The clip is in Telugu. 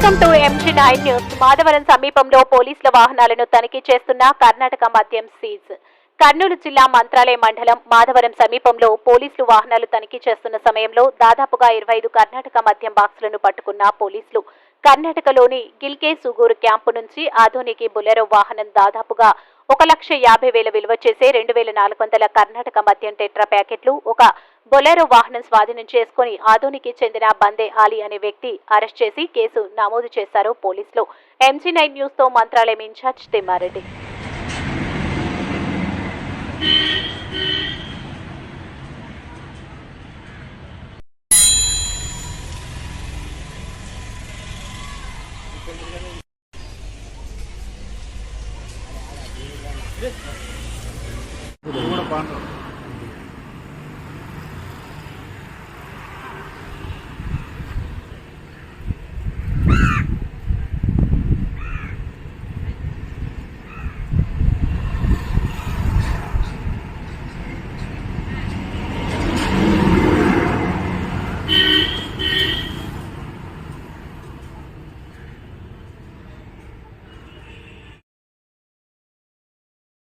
Welcome to MG9 news. Madhavaram సమీపంలో పోలీసుల వాహనాలను తనిఖీ చేస్తున్న కర్ణాటక మద్యం సీజ్. కర్నూలు జిల్లా మంత్రాలయ మండలం మాధవరం సమీపంలో పోలీసులు వాహనాలు తనిఖీ చేస్తున్న సమయంలో దాదాపుగా 25 కర్ణాటక మద్యం బాక్సులను పట్టుకున్న పోలీసులు కర్ణాటకలోని గిల్కే సుగూరు క్యాంపు నుంచి ఆధోనికి బొలెరో వాహనం దాదాపుగా 1,50,000 విలువ చేసే 2,400 కర్ణాటక మద్యం టెట్రా ప్యాకెట్లు, ఒక బొలెరో వాహనం స్వాధీనం చేసుకుని ఆధోనికి చెందిన బందే ఆలీ అనే వ్యక్తి అరెస్ట్ చేసి కేసు నమోదు చేశారు పోలీసులు. MG9 న్యూస్ తో మంత్రాలయం ఇన్ఛార్జ్ తిమ్మారెడ్డి.